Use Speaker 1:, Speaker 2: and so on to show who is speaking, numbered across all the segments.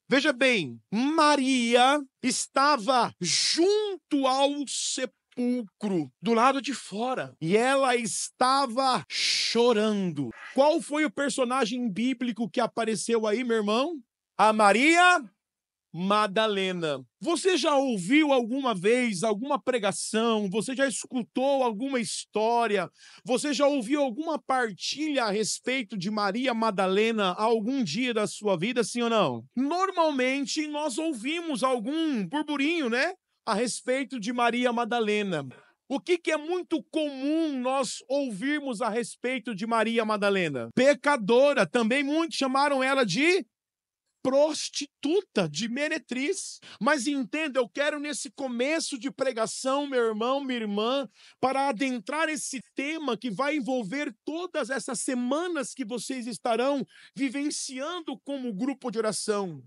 Speaker 1: Veja bem, Maria estava junto ao sepulcro, do lado de fora, e ela estava chorando. Qual foi o personagem bíblico que apareceu aí, meu irmão? A Maria Madalena. Você já ouviu alguma vez alguma pregação? Você já escutou alguma história? Você já ouviu alguma partilha a respeito de Maria Madalena algum dia da sua vida, sim ou não? Normalmente nós ouvimos algum burburinho, né? A respeito de Maria Madalena. O que é muito comum nós ouvirmos a respeito de Maria Madalena? Pecadora. Também muitos chamaram ela de prostituta, de meretriz. Mas entenda, eu quero nesse começo de pregação, meu irmão, minha irmã, para adentrar esse tema que vai envolver todas essas semanas que vocês estarão vivenciando como grupo de oração.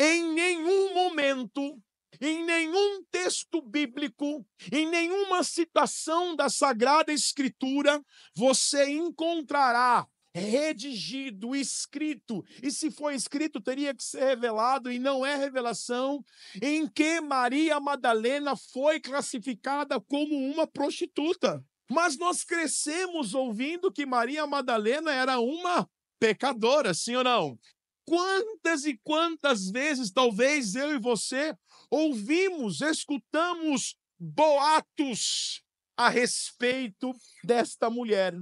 Speaker 1: Em nenhum momento, em nenhum texto bíblico, em nenhuma citação da Sagrada Escritura, você encontrará redigido, escrito, e se for escrito teria que ser revelado, e não é revelação, em que Maria Madalena foi classificada como uma prostituta. Mas nós crescemos ouvindo que Maria Madalena era uma pecadora, sim ou não? Quantas e quantas vezes, talvez eu e você, ouvimos, escutamos boatos a respeito desta mulher.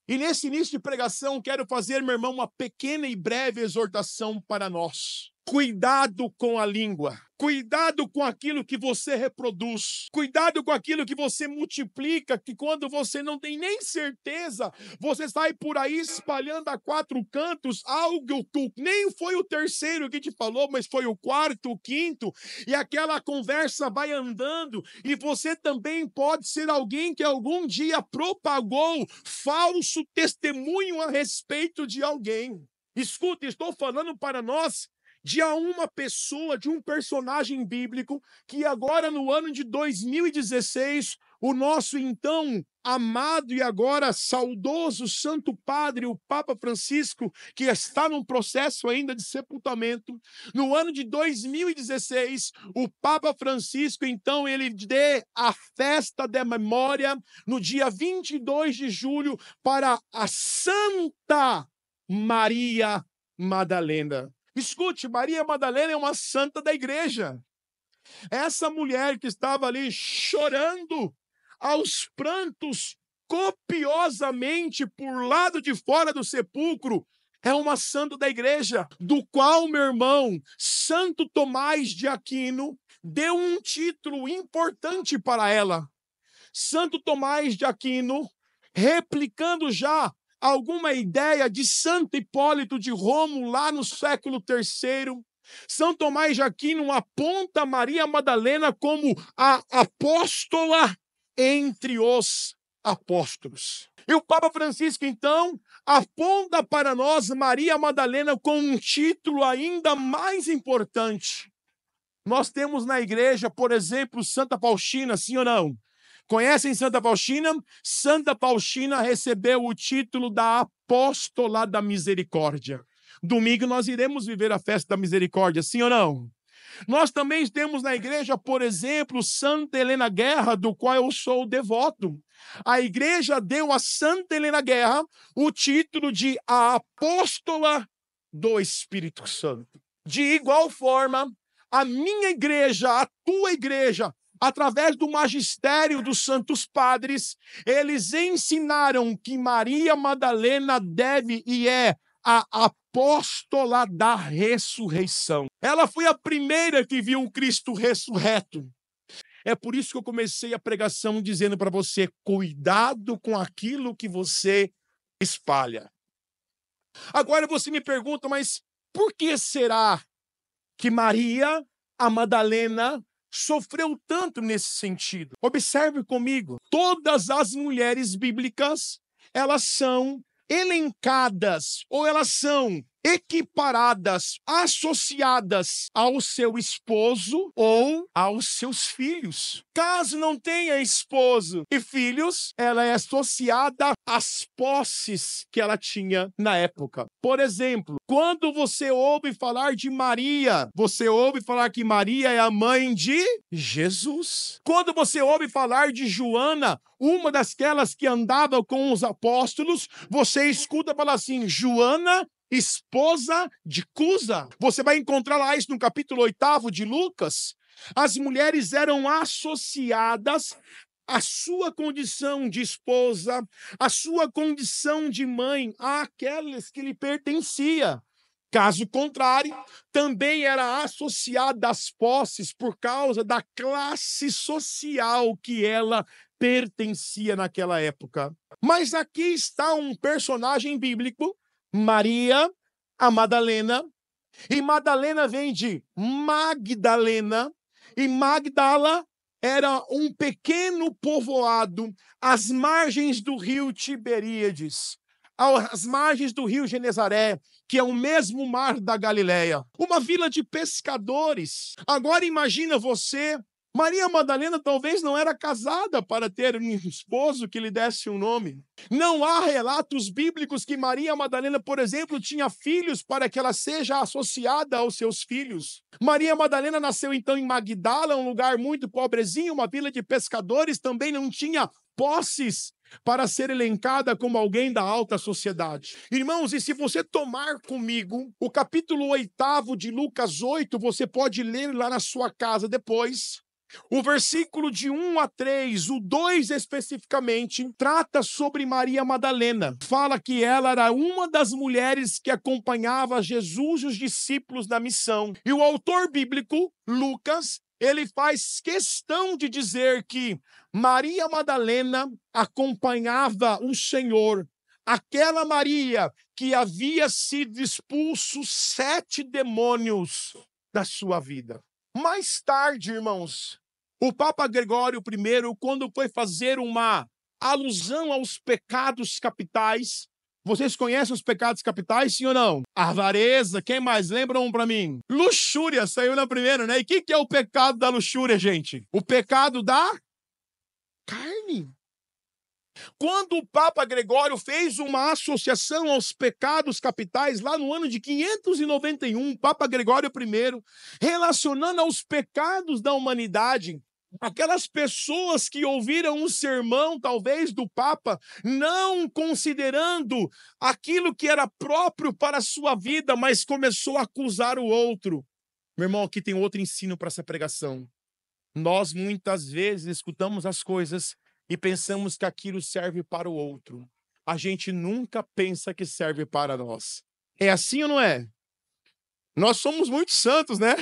Speaker 1: E nesse início de pregação, quero fazer, meu irmão, uma pequena e breve exortação para nós. Cuidado com a língua. Cuidado com aquilo que você reproduz. Cuidado com aquilo que você multiplica, que quando você não tem nem certeza, você sai por aí espalhando a quatro cantos algo que nem foi o terceiro que te falou, mas foi o quarto, o quinto, e aquela conversa vai andando, e você também pode ser alguém que algum dia propagou falso testemunho a respeito de alguém. Escuta, estou falando para nós de uma pessoa, de um personagem bíblico, que agora no ano de 2016, o nosso então amado e agora saudoso Santo Padre, o Papa Francisco, que está num processo ainda de sepultamento, no ano de 2016, o Papa Francisco, então, ele dê a festa da memória no dia 22 de julho para a Santa Maria Madalena. Escute, Maria Madalena é uma santa da igreja. Essa mulher que estava ali chorando aos prantos copiosamente por lado de fora do sepulcro, é uma santa da igreja, do qual, meu irmão, Santo Tomás de Aquino deu um título importante para ela. Santo Tomás de Aquino, replicando já alguma ideia de Santo Hipólito de Rômulo lá no século III, São Tomás de Aquino aponta Maria Madalena como a apóstola entre os apóstolos. E o Papa Francisco, então, aponta para nós Maria Madalena com um título ainda mais importante. Nós temos na igreja, por exemplo, Santa Faustina, sim ou não? Conhecem Santa Faustina? Santa Faustina recebeu o título da Apóstola da Misericórdia. Domingo nós iremos viver a festa da misericórdia, sim ou não? Nós também temos na igreja, por exemplo, Santa Helena Guerra, do qual eu sou devoto. A igreja deu a Santa Helena Guerra o título de a Apóstola do Espírito Santo. De igual forma, a minha igreja, a tua igreja, através do magistério dos santos padres, eles ensinaram que Maria Madalena deve e é a apóstola da ressurreição. Ela foi a primeira que viu um Cristo ressurreto. É por isso que eu comecei a pregação dizendo para você, cuidado com aquilo que você espalha. Agora você me pergunta, mas por que será que Maria, a Madalena, sofreu tanto nesse sentido? Observe comigo, todas as mulheres bíblicas, elas são elencadas, ou elas são equiparadas, associadas ao seu esposo ou aos seus filhos. Caso não tenha esposo e filhos, ela é associada às posses que ela tinha na época. Por exemplo, quando você ouve falar de Maria, você ouve falar que Maria é a mãe de Jesus. Quando você ouve falar de Joana, uma daquelas que andava com os apóstolos, você escuta falar assim, Joana, esposa de Cusa. Você vai encontrar lá isso no capítulo 8 de Lucas. As mulheres eram associadas à sua condição de esposa, à sua condição de mãe, àquelas que lhe pertencia. Caso contrário, também era associada às posses por causa da classe social que ela pertencia naquela época. Mas aqui está um personagem bíblico, Maria, a Madalena, e Madalena vem de Magdalena, e Magdala era um pequeno povoado às margens do rio Tiberíades, às margens do rio Genezaré, que é o mesmo mar da Galileia. Uma vila de pescadores. Agora imagina você, Maria Madalena talvez não era casada para ter um esposo que lhe desse um nome. Não há relatos bíblicos que Maria Madalena, por exemplo, tinha filhos para que ela seja associada aos seus filhos. Maria Madalena nasceu então em Magdala, um lugar muito pobrezinho, uma vila de pescadores, também não tinha posses para ser elencada como alguém da alta sociedade. Irmãos, e se você tomar comigo o capítulo 8 de Lucas 8, você pode ler lá na sua casa depois. O versículo de 1 a 3, o 2 especificamente, trata sobre Maria Madalena. Fala que ela era uma das mulheres que acompanhava Jesus e os discípulos na missão. E o autor bíblico, Lucas, ele faz questão de dizer que Maria Madalena acompanhava o Senhor. Aquela Maria que havia sido expulso 7 demônios da sua vida. Mais tarde, irmãos, o Papa Gregório I, quando foi fazer uma alusão aos pecados capitais, vocês conhecem os pecados capitais, sim ou não? Avareza, quem mais? Lembra um para mim? Luxúria, saiu na primeira, né? E o que é o pecado da luxúria, gente? O pecado da carne. Quando o Papa Gregório fez uma associação aos pecados capitais, lá no ano de 591, Papa Gregório I, relacionando aos pecados da humanidade, aquelas pessoas que ouviram um sermão, talvez, do Papa, não considerando aquilo que era próprio para a sua vida, mas começou a acusar o outro. Meu irmão, aqui tem outro ensino para essa pregação. Nós, muitas vezes, escutamos as coisas e pensamos que aquilo serve para o outro. A gente nunca pensa que serve para nós. É assim ou não é? Nós somos muito santos, né?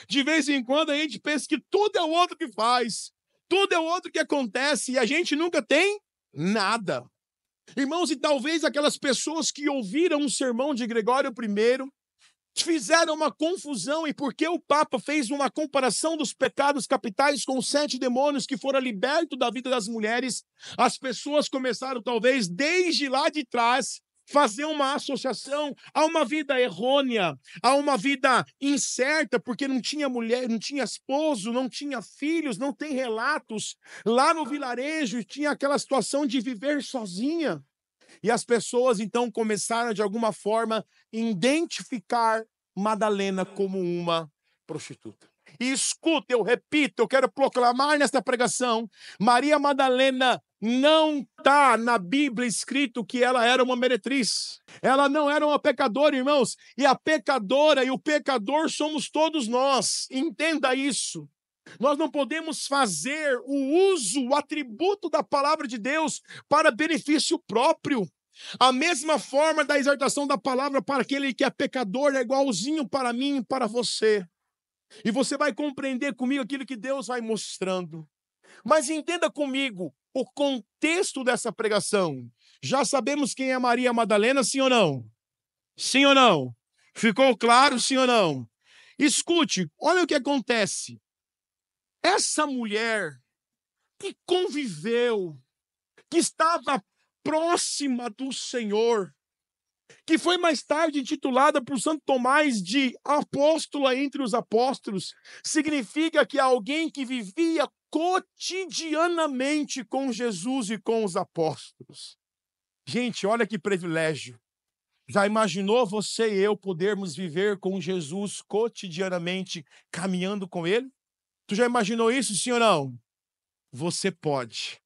Speaker 1: De vez em quando a gente pensa que tudo é o outro que faz, tudo é o outro que acontece e a gente nunca tem nada. Irmãos, e talvez aquelas pessoas que ouviram um sermão de Gregório I fizeram uma confusão, e porque o Papa fez uma comparação dos pecados capitais com os 7 demônios que foram libertos da vida das mulheres, as pessoas começaram, talvez, desde lá de trás, fazer uma associação a uma vida errônea, a uma vida incerta, porque não tinha mulher, não tinha esposo, não tinha filhos, não tem relatos. Lá no vilarejo tinha aquela situação de viver sozinha. E as pessoas, então, começaram, de alguma forma, a identificar Madalena como uma prostituta. E escuta, eu repito, eu quero proclamar nesta pregação, Maria Madalena não está na Bíblia escrito que ela era uma meretriz. Ela não era uma pecadora, irmãos. E a pecadora e o pecador somos todos nós. Entenda isso. Nós não podemos fazer o uso, o atributo da palavra de Deus para benefício próprio. A mesma forma da exortação da palavra para aquele que é pecador é igualzinho para mim e para você. E você vai compreender comigo aquilo que Deus vai mostrando. Mas entenda comigo o contexto dessa pregação. Já sabemos quem é Maria Madalena, sim ou não? Sim ou não? Ficou claro, sim ou não? Escute, olha o que acontece. Essa mulher que conviveu, que estava próxima do Senhor, que foi mais tarde intitulada por Santo Tomás de apóstola entre os apóstolos, significa que alguém que vivia cotidianamente com Jesus e com os apóstolos. Gente, olha que privilégio. Já imaginou você e eu podermos viver com Jesus cotidianamente, caminhando com Ele? Tu já imaginou isso, sim ou não? Você pode.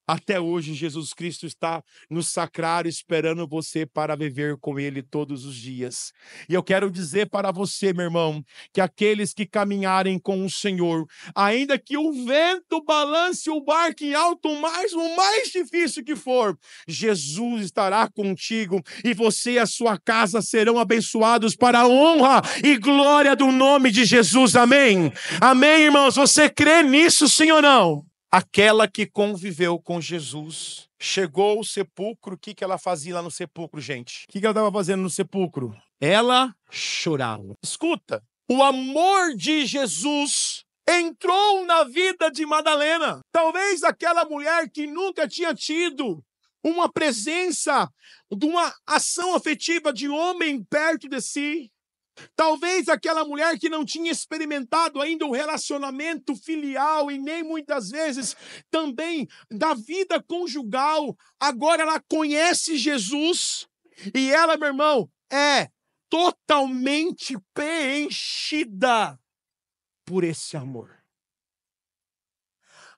Speaker 1: Até hoje, Jesus Cristo está no sacrário esperando você para viver com Ele todos os dias. E eu quero dizer para você, meu irmão, que aqueles que caminharem com o Senhor, ainda que o vento balance o barco em alto mar, o mais difícil que for, Jesus estará contigo e você e a sua casa serão abençoados para a honra e glória do nome de Jesus. Amém? Amém, irmãos? Você crê nisso, sim ou não? Aquela que conviveu com Jesus, chegou ao sepulcro, o que ela fazia lá no sepulcro, gente? O que ela estava fazendo no sepulcro? Ela chorava. Escuta, o amor de Jesus entrou na vida de Madalena. Talvez aquela mulher que nunca tinha tido uma presença, de uma ação afetiva de homem perto de si. Talvez aquela mulher que não tinha experimentado ainda um relacionamento filial e nem muitas vezes também da vida conjugal, agora ela conhece Jesus e ela, meu irmão, é totalmente preenchida por esse amor.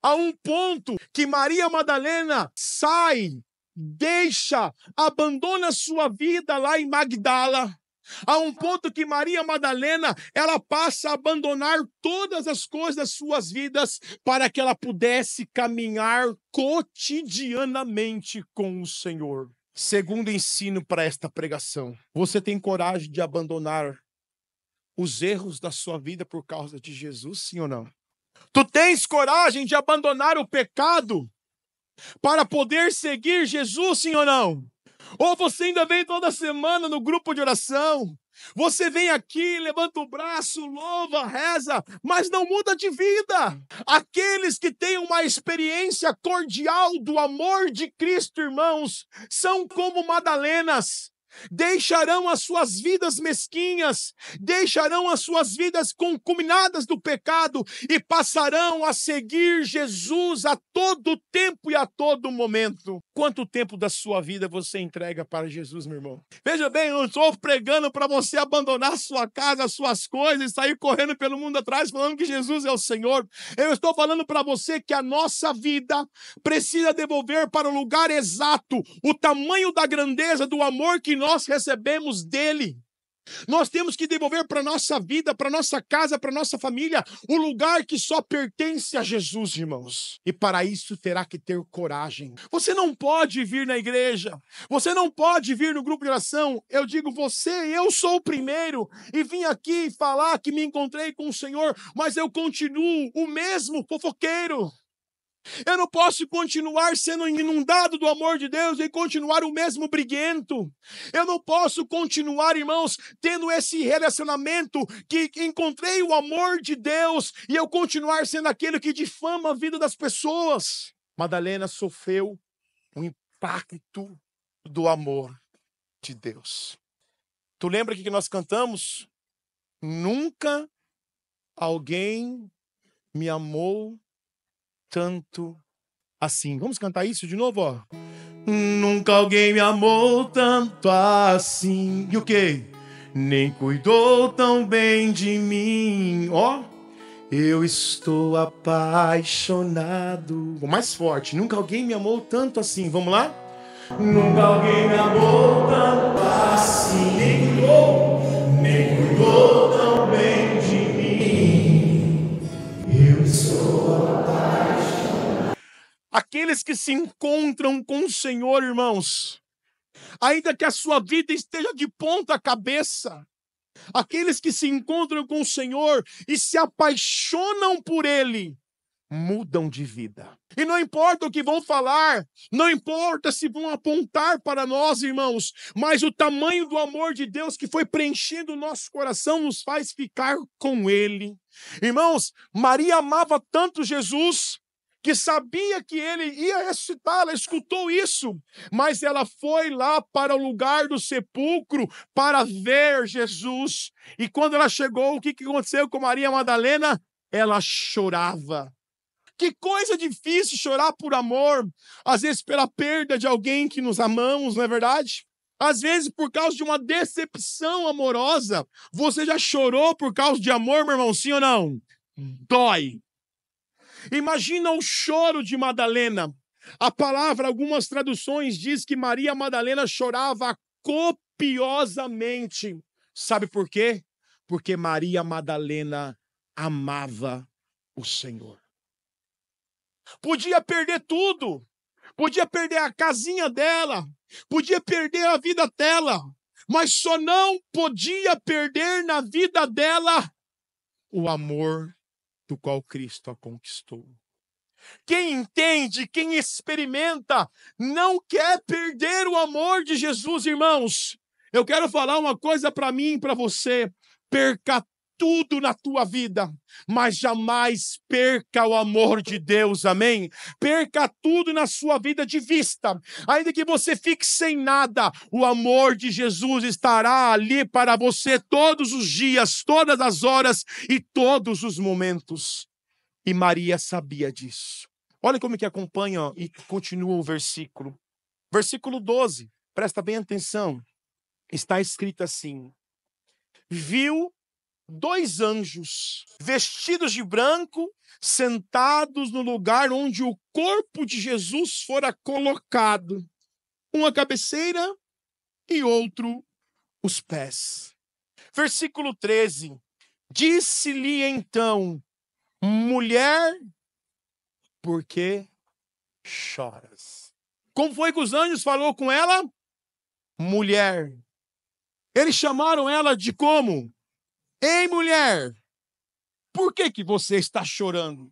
Speaker 1: A um ponto que Maria Madalena sai, deixa, abandona sua vida lá em Magdala. A um ponto que Maria Madalena, ela passa a abandonar todas as coisas das suas vidas para que ela pudesse caminhar cotidianamente com o Senhor. Segundo ensino para esta pregação, você tem coragem de abandonar os erros da sua vida por causa de Jesus, sim ou não? Tu tens coragem de abandonar o pecado para poder seguir Jesus, sim ou não? Ou você ainda vem toda semana no grupo de oração, você vem aqui, levanta o braço, louva, reza, mas não muda de vida. Aqueles que têm uma experiência cordial do amor de Cristo, irmãos, são como Madalenas. Deixarão as suas vidas mesquinhas, deixarão as suas vidas concuminadas do pecado e passarão a seguir Jesus a todo tempo e a todo momento. Quanto tempo da sua vida você entrega para Jesus, meu irmão? Veja bem, eu não estou pregando para você abandonar sua casa, as suas coisas e sair correndo pelo mundo atrás falando que Jesus é o Senhor. Eu estou falando para você que a nossa vida precisa devolver para o lugar exato o tamanho da grandeza do amor que nós recebemos dele. Nós temos que devolver para a nossa vida, para a nossa casa, para a nossa família, o lugar que só pertence a Jesus, irmãos. E para isso terá que ter coragem. Você não pode vir na igreja, você não pode vir no grupo de oração. Eu digo eu sou o primeiro, e vim aqui falar que me encontrei com o Senhor, mas eu continuo o mesmo fofoqueiro. Eu não posso continuar sendo inundado do amor de Deus e continuar o mesmo briguento. Eu não posso continuar, irmãos, tendo esse relacionamento que encontrei o amor de Deus e eu continuar sendo aquele que difama a vida das pessoas. Madalena sofreu o impacto do amor de Deus. Tu lembra que nós cantamos? Nunca alguém me amou tanto assim. Vamos cantar isso de novo, ó. Nunca alguém me amou tanto assim. E o quê? Nem cuidou tão bem de mim. Ó, eu estou apaixonado. O mais forte. Nunca alguém me amou tanto assim. Vamos lá? Nunca alguém me amou tanto assim. Nem cuidou tão bem de mim. Eu estou apaixonado. Aqueles que se encontram com o Senhor, irmãos, ainda que a sua vida esteja de ponta cabeça, aqueles que se encontram com o Senhor e se apaixonam por Ele, mudam de vida. E não importa o que vão falar, não importa se vão apontar para nós, irmãos, mas o tamanho do amor de Deus que foi preenchendo o nosso coração nos faz ficar com Ele. Irmãos, Maria amava tanto Jesus que sabia que ele ia ressuscitar, ela escutou isso, mas ela foi lá para o lugar do sepulcro para ver Jesus. E quando ela chegou, o que aconteceu com Maria Madalena? Ela chorava. Que coisa difícil chorar por amor, às vezes pela perda de alguém que nos amamos, não é verdade? Às vezes por causa de uma decepção amorosa. Você já chorou por causa de amor, meu irmão, sim ou não? Dói. Imagina o choro de Madalena. A palavra, algumas traduções diz que Maria Madalena chorava copiosamente. Sabe por quê? Porque Maria Madalena amava o Senhor. Podia perder tudo. Podia perder a casinha dela. Podia perder a vida dela. Mas só não podia perder na vida dela o amor do qual Cristo a conquistou. Quem entende, quem experimenta, não quer perder o amor de Jesus, irmãos. Eu quero falar uma coisa para mim e para você. Perca tudo na tua vida, mas jamais perca o amor de Deus, amém? Perca tudo na sua vida de vista, ainda que você fique sem nada, o amor de Jesus estará ali para você todos os dias, todas as horas e todos os momentos. E Maria sabia disso. Olha como que acompanha e continua o versículo. Versículo 12, presta bem atenção. Está escrito assim: viu 2 anjos, vestidos de branco, sentados no lugar onde o corpo de Jesus fora colocado. Um à cabeceira e outro os pés. Versículo 13. Disse-lhe então: mulher, por que choras? Como foi que os anjos falou com ela? Mulher. Eles chamaram ela de como? Ei, mulher, por que você está chorando?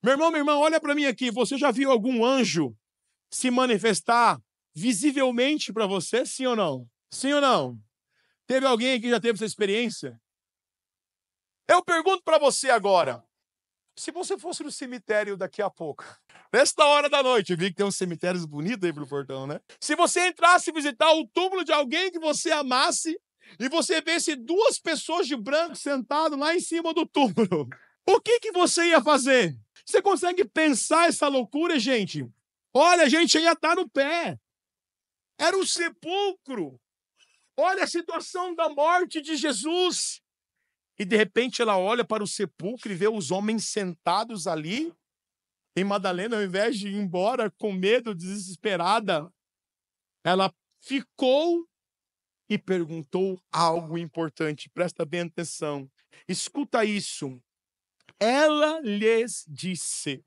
Speaker 1: Meu irmão, minha irmã, olha para mim aqui. Você já viu algum anjo se manifestar visivelmente para você? Sim ou não? Sim ou não? Teve alguém aqui que já teve essa experiência? Eu pergunto para você agora. Se você fosse no cemitério daqui a pouco, nesta hora da noite, eu vi que tem uns cemitérios bonitos aí pelo portão, né? Se você entrasse visitar o túmulo de alguém que você amasse, e você visse 2 pessoas de branco sentadas lá em cima do túmulo, o que você ia fazer? Você consegue pensar essa loucura, gente? Olha, a gente ia estar no pé. Era um sepulcro. Olha a situação da morte de Jesus. E de repente ela olha para o sepulcro e vê os homens sentados ali. E Madalena, ao invés de ir embora com medo, desesperada, ela ficou e perguntou algo importante. Presta bem atenção. Escuta isso. Ela lhes disse: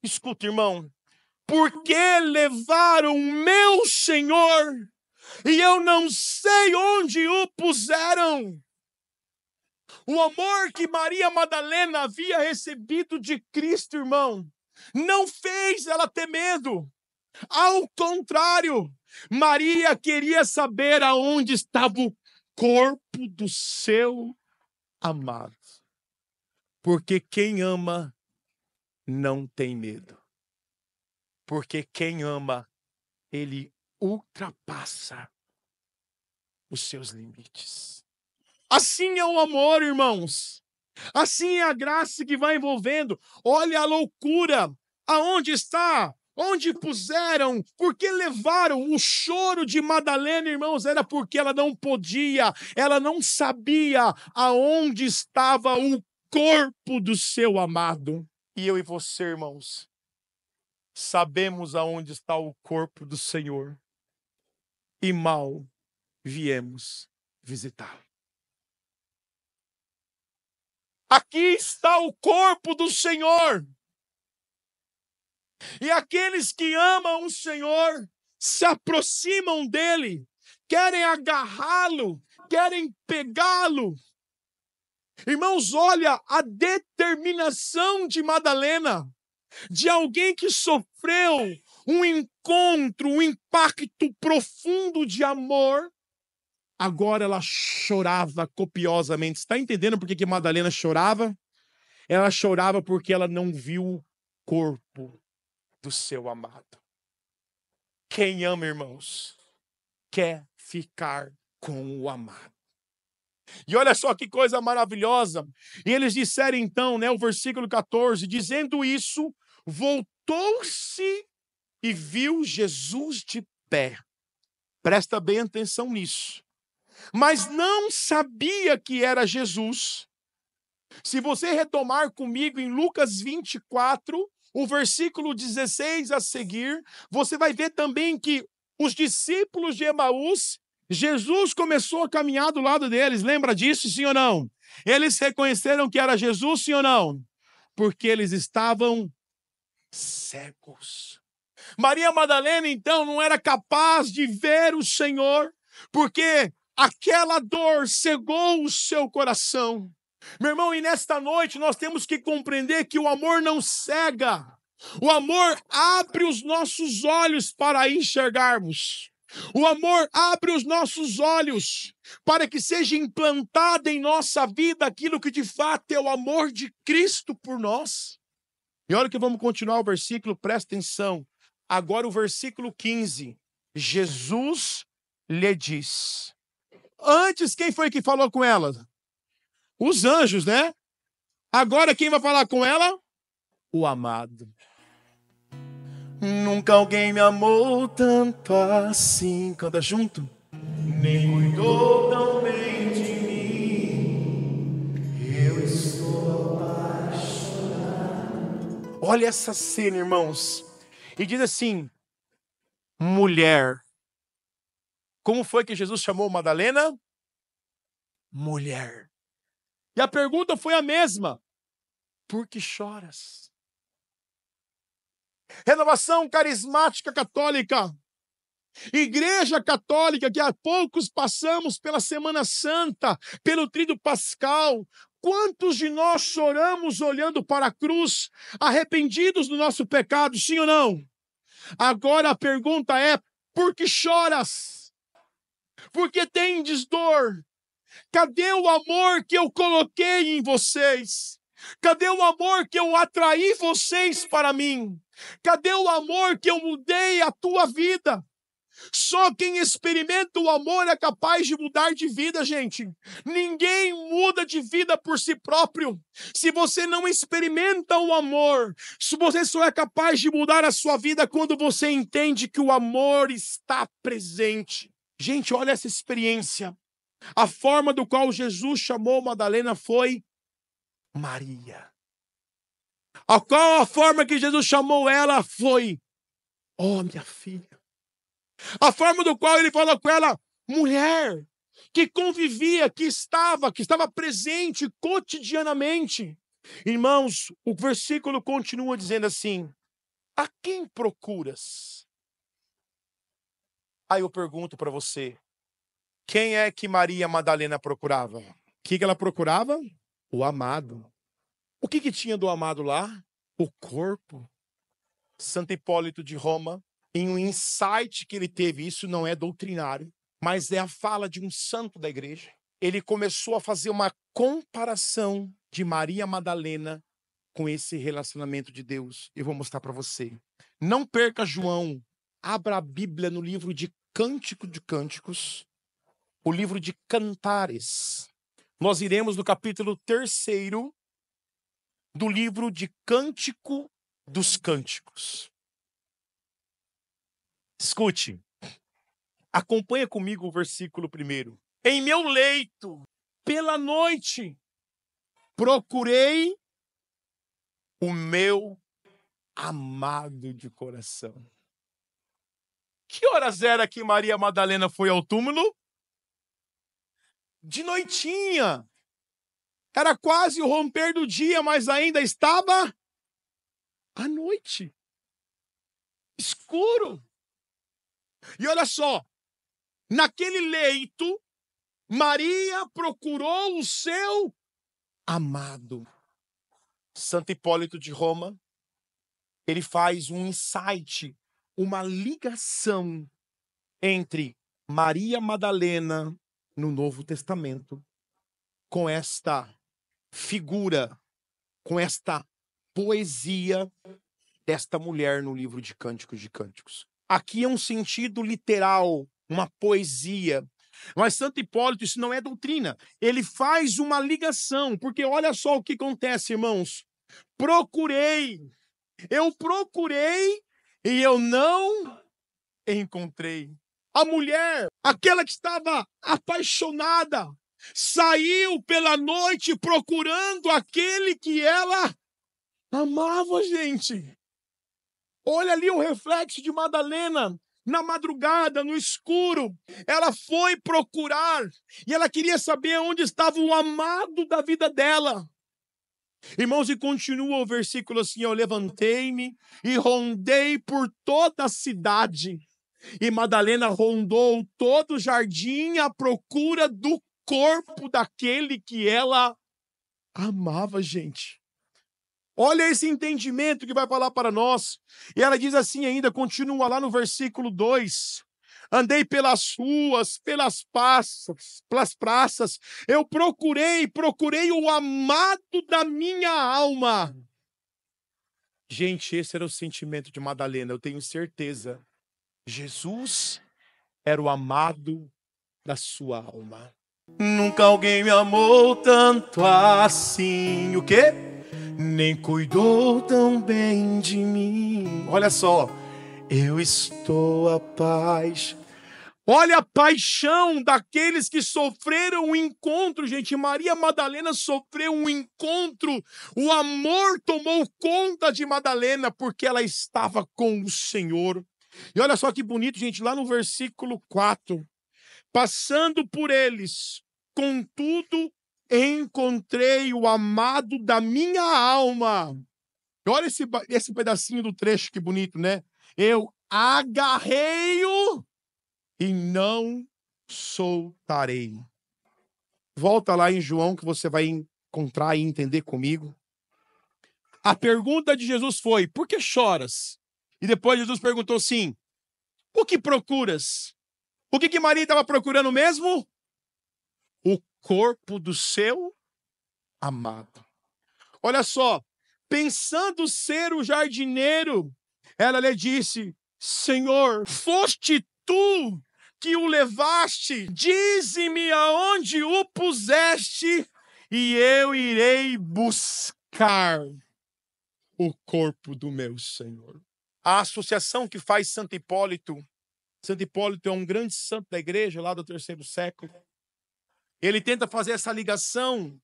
Speaker 1: escuta, irmão, por que levaram o meu Senhor e eu não sei onde o puseram? O amor que Maria Madalena havia recebido de Cristo, irmão, não fez ela ter medo. Ao contrário, Maria queria saber aonde estava o corpo do seu amado. Porque quem ama não tem medo. Porque quem ama, ele ultrapassa os seus limites. Assim é o amor, irmãos. Assim é a graça que vai envolvendo. Olha a loucura. Aonde está? Onde puseram? Porque levaram? O choro de Madalena, irmãos, era porque ela não podia, ela não sabia aonde estava o corpo do seu amado. E eu e você, irmãos, sabemos aonde está o corpo do Senhor. E mal viemos visitá-lo. Aqui está o corpo do Senhor. E aqueles que amam o Senhor se aproximam dele, querem agarrá-lo, querem pegá-lo. Irmãos, olha a determinação de Madalena, de alguém que sofreu um encontro, um impacto profundo de amor. Agora ela chorava copiosamente. Está entendendo por que Madalena chorava? Ela chorava porque ela não viu o corpo do seu amado. Quem ama, irmãos, quer ficar com o amado. E olha só que coisa maravilhosa. E eles disseram então, o versículo 14, dizendo isso, voltou-se e viu Jesus de pé. Presta bem atenção nisso. Mas não sabia que era Jesus. Se você retomar comigo em Lucas 24, o versículo 16 a seguir, você vai ver também que os discípulos de Emaús, Jesus começou a caminhar do lado deles. Lembra disso, sim ou não? Eles reconheceram que era Jesus, sim ou não? Porque eles estavam cegos. Maria Madalena, então, não era capaz de ver o Senhor, porque aquela dor cegou o seu coração. Meu irmão, e nesta noite nós temos que compreender que o amor não cega. O amor abre os nossos olhos para enxergarmos. O amor abre os nossos olhos para que seja implantado em nossa vida aquilo que de fato é o amor de Cristo por nós. E olha que vamos continuar o versículo, presta atenção. Agora o versículo 15. Jesus lhe diz. Antes, quem foi que falou com ela? Os anjos, né? Agora quem vai falar com ela? O amado. Nunca alguém me amou tanto assim. Canta junto. Nem cuidou tão bem de mim. Eu estou apaixonado. Olha essa cena, irmãos. E diz assim: mulher. Como foi que Jesus chamou Madalena? Mulher. E a pergunta foi a mesma. Por que choras? Renovação Carismática Católica. Igreja Católica, que há poucos passamos pela Semana Santa, pelo Tríduo Pascal. Quantos de nós choramos olhando para a cruz, arrependidos do nosso pecado, sim ou não? Agora a pergunta é, por que choras? Por que tendes dor? Cadê o amor que eu coloquei em vocês? Cadê o amor que eu atraí vocês para mim? Cadê o amor que eu mudei a tua vida? Só quem experimenta o amor é capaz de mudar de vida, gente. Ninguém muda de vida por si próprio. Se você não experimenta o amor, se você só é capaz de mudar a sua vida quando você entende que o amor está presente. Gente, olha essa experiência. A forma do qual Jesus chamou Madalena foi Maria. Qual a forma que Jesus chamou ela foi, oh, minha filha. A forma do qual ele falou com ela, mulher, que convivia, que estava presente cotidianamente. Irmãos, o versículo continua dizendo assim, a quem procuras? Aí eu pergunto para você, quem é que Maria Madalena procurava? O que ela procurava? O amado. O que tinha do amado lá? O corpo. Santo Hipólito de Roma, em um insight que ele teve, isso não é doutrinário, mas é a fala de um santo da igreja. Ele começou a fazer uma comparação de Maria Madalena com esse relacionamento de Deus. Eu vou mostrar para você. Não perca João. Abra a Bíblia no livro de Cântico de Cânticos, o livro de Cantares. Nós iremos no capítulo 3º do livro de Cântico dos Cânticos. Escute, acompanha comigo o versículo 1. Em meu leito, pela noite, procurei o meu amado de coração. Que horas era que Maria Madalena foi ao túmulo? De noitinha. Era quase o romper do dia, mas ainda estava à noite. Escuro. E olha só, naquele leito, Maria procurou o seu amado. Santo Hipólito de Roma, ele faz um insight, uma ligação entre Maria Madalena no Novo Testamento com esta figura, com esta poesia desta mulher no livro de Cânticos de Cânticos. Aqui é um sentido literal, uma poesia. Mas Santo Hipólito, isso não é doutrina. Ele faz uma ligação, porque olha só o que acontece, irmãos. Eu procurei e eu não encontrei. A mulher, aquela que estava apaixonada, saiu pela noite procurando aquele que ela amava, gente. Olha ali o reflexo de Madalena. Na madrugada, no escuro, ela foi procurar e ela queria saber onde estava o amado da vida dela. Irmãos, e continua o versículo assim: eu levantei-me e rondei por toda a cidade. E Madalena rondou todo o jardim à procura do corpo daquele que ela amava, gente. Olha esse entendimento que vai falar para nós. E ela diz assim ainda, continua lá no versículo 2. Andei pelas ruas, pelas praças. Eu procurei o amado da minha alma. Gente, esse era o sentimento de Madalena, eu tenho certeza. Jesus era o amado da sua alma. Nunca alguém me amou tanto assim. O quê? Nem cuidou tão bem de mim. Olha só, eu estou apaixonado. Olha a paixão daqueles que sofreram o encontro, gente. Maria Madalena sofreu um encontro. O amor tomou conta de Madalena porque ela estava com o Senhor. E olha só que bonito, gente, lá no versículo 4. Passando por eles, contudo, encontrei o amado da minha alma. Olha esse pedacinho do trecho, que bonito, né? Eu agarrei-o e não soltarei. Volta lá em João que você vai encontrar e entender comigo. A pergunta de Jesus foi: por que choras? E depois Jesus perguntou assim: o que procuras? O que Maria estava procurando mesmo? O corpo do seu amado. Olha só, pensando ser o jardineiro, ela lhe disse: Senhor, foste tu que o levaste, dize-me aonde o puseste, e eu irei buscar o corpo do meu Senhor. A associação que faz Santo Hipólito é um grande santo da igreja lá do 3º século. Ele tenta fazer essa ligação.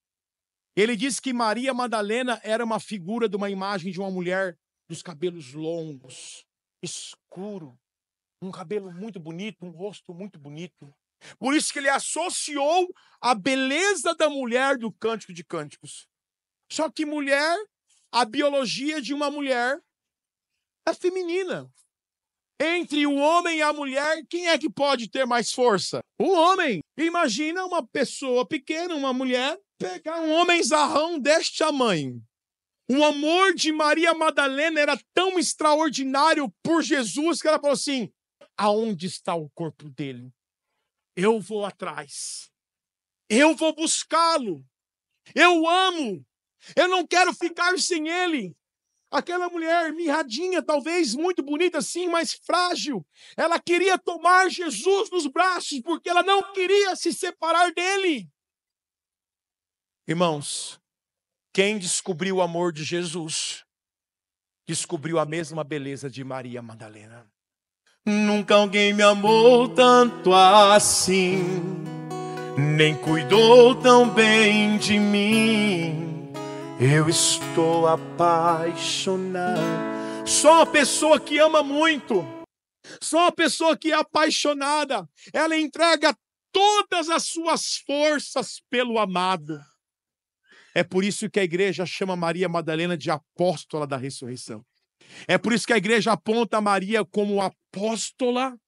Speaker 1: Ele diz que Maria Madalena era uma figura de uma imagem de uma mulher dos cabelos longos, escuro, um cabelo muito bonito, um rosto muito bonito. Por isso que ele associou a beleza da mulher do Cântico de Cânticos. Só que mulher, a biologia de uma mulher é feminina. Entre o homem e a mulher, quem é que pode ter mais força? O homem. Imagina uma pessoa pequena, uma mulher, pegar um homem zarrão deste tamanho. O amor de Maria Madalena era tão extraordinário por Jesus que ela falou assim: aonde está o corpo dele? Eu vou atrás. Eu vou buscá-lo. Eu amo. Eu não quero ficar sem ele. Aquela mulher mirradinha, talvez muito bonita assim, mas frágil. Ela queria tomar Jesus nos braços porque ela não queria se separar dele. Irmãos, quem descobriu o amor de Jesus, descobriu a mesma beleza de Maria Madalena. Nunca alguém me amou tanto assim, nem cuidou tão bem de mim. Eu estou apaixonado. Só uma pessoa que ama muito, só uma pessoa que é apaixonada, ela entrega todas as suas forças pelo amado. É por isso que a igreja chama Maria Madalena de apóstola da ressurreição. É por isso que a igreja aponta Maria como apóstola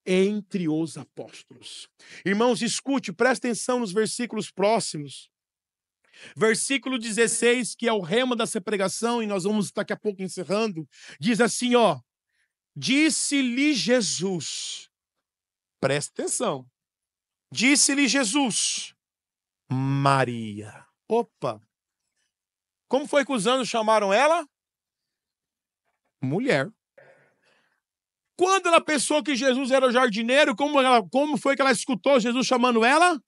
Speaker 1: entre os apóstolos. Irmãos, escute, presta atenção nos versículos próximos. Versículo 16, que é o rema dessa pregação, e nós vamos daqui a pouco encerrando, diz assim, ó: disse-lhe Jesus, presta atenção, disse-lhe Jesus, Maria. Opa! Como foi que os anjos chamaram ela? Mulher. Quando ela pensou que Jesus era o jardineiro, como foi que ela escutou Jesus chamando ela?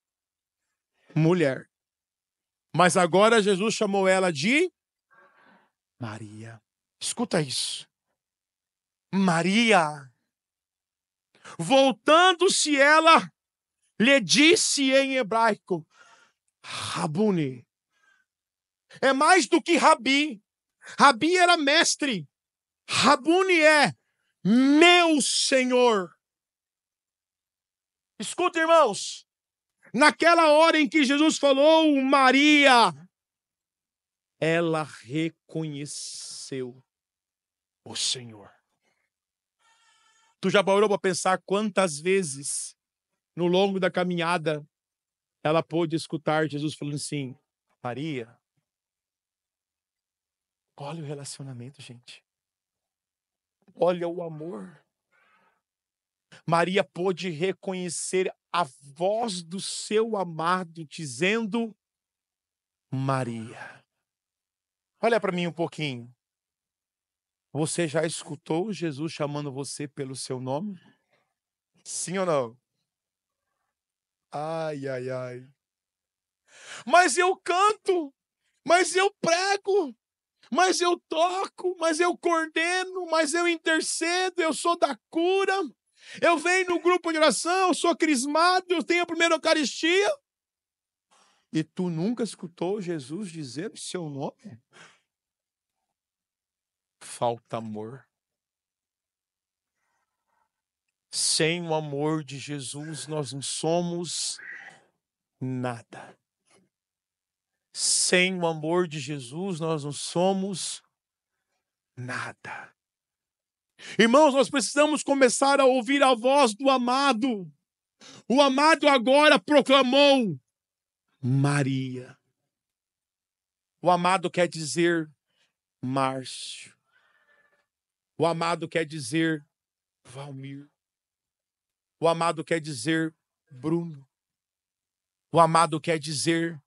Speaker 1: Mulher. Mas agora Jesus chamou ela de Maria. Escuta isso. Maria. Voltando-se ela, lhe disse em hebraico, Rabuni. É mais do que Rabi. Rabi era mestre. Rabuni é meu Senhor. Escuta, irmãos. Naquela hora em que Jesus falou Maria, ela reconheceu o Senhor. Tu já parou para pensar quantas vezes, no longo da caminhada, ela pôde escutar Jesus falando assim, Maria, olha o relacionamento, gente. Olha o amor. Maria pôde reconhecer a voz do seu amado dizendo, Maria. Olha para mim um pouquinho. Você já escutou Jesus chamando você pelo seu nome? Sim ou não? Ai, ai, ai. Mas eu canto, mas eu prego, mas eu toco, mas eu coordeno, mas eu intercedo, eu sou da cura. Eu venho no grupo de oração, eu sou crismado, eu tenho a primeira Eucaristia. E tu nunca escutou Jesus dizer o seu nome? Falta amor. Sem o amor de Jesus, nós não somos nada. Sem o amor de Jesus, nós não somos nada. Irmãos, nós precisamos começar a ouvir a voz do amado. O amado agora proclamou Maria. O amado quer dizer Márcio. O amado quer dizer Valmir. O amado quer dizer Bruno. O amado quer dizer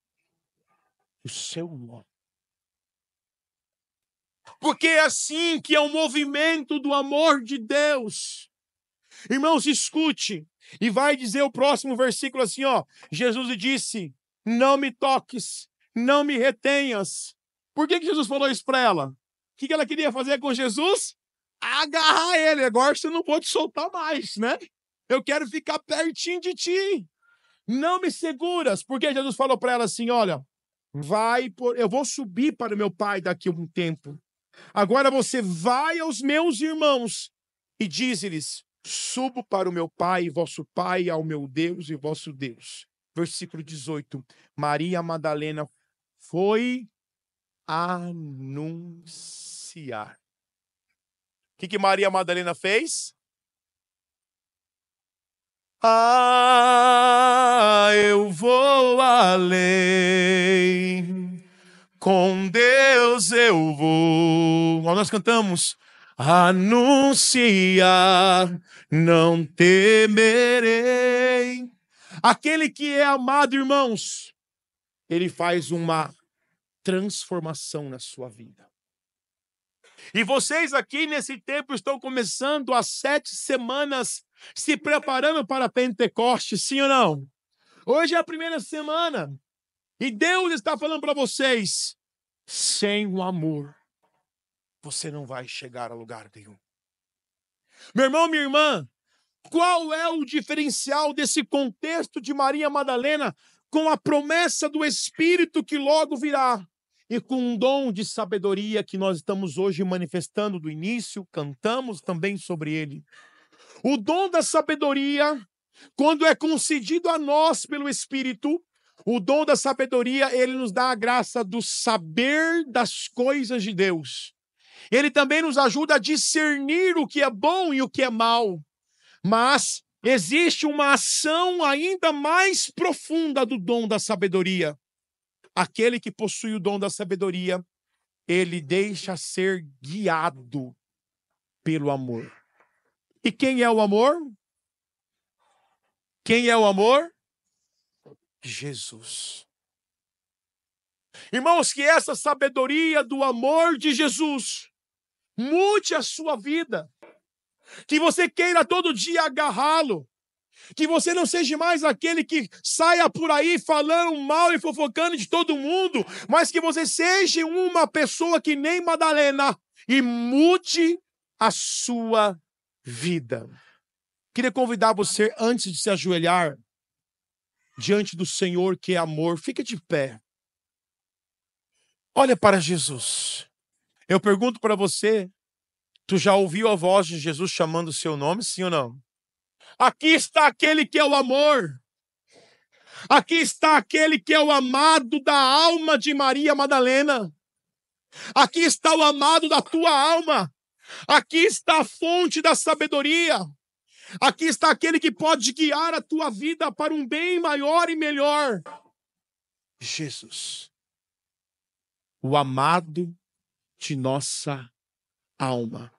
Speaker 1: o seu nome. Porque é assim que é o movimento do amor de Deus. Irmãos, escute. E vai dizer o próximo versículo assim, ó. Jesus disse, não me toques, não me retenhas. Por que Jesus falou isso para ela? O que ela queria fazer com Jesus? Agarrar ele. Agora você não pode soltar mais, né? Eu quero ficar pertinho de ti. Não me seguras. Porque Jesus falou para ela assim, olha, eu vou subir para o meu pai daqui a um tempo. Agora você vai aos meus irmãos e diz-lhes, subo para o meu pai, vosso pai, ao meu Deus e vosso Deus. Versículo 18. Maria Madalena foi anunciar. O que Maria Madalena fez? Eu vou além. Com Deus eu vou. Nós cantamos. Anunciar, não temerei. Aquele que é amado, irmãos, ele faz uma transformação na sua vida. E vocês aqui nesse tempo estão começando as 7 semanas se preparando para Pentecostes, sim ou não? Hoje é a primeira semana. E Deus está falando para vocês, sem o amor, você não vai chegar a lugar nenhum. Meu irmão, minha irmã, qual é o diferencial desse contexto de Maria Madalena com a promessa do Espírito que logo virá? E com um dom de sabedoria que nós estamos hoje manifestando do início, cantamos também sobre ele. O dom da sabedoria, quando é concedido a nós pelo Espírito, o dom da sabedoria, ele nos dá a graça do saber das coisas de Deus. Ele também nos ajuda a discernir o que é bom e o que é mal. Mas existe uma ação ainda mais profunda do dom da sabedoria. Aquele que possui o dom da sabedoria, ele deixa ser guiado pelo amor. E quem é o amor? Quem é o amor? Jesus. Irmãos, que essa sabedoria do amor de Jesus Mude a sua vida. Que você queira todo dia agarrá-lo. Que você não seja mais aquele que saia por aí falando mal e fofocando de todo mundo, mas que você seja uma pessoa que nem Madalena e mude a sua vida. Queria convidar você, antes de se ajoelhar diante do Senhor, que é amor, fica de pé. Olha para Jesus. Eu pergunto para você, tu já ouviu a voz de Jesus chamando o seu nome, sim ou não? Aqui está aquele que é o amor. Aqui está aquele que é o amado da alma de Maria Madalena. Aqui está o amado da tua alma. Aqui está a fonte da sabedoria. Aqui está aquele que pode guiar a tua vida para um bem maior e melhor. Jesus, o amado de nossa alma.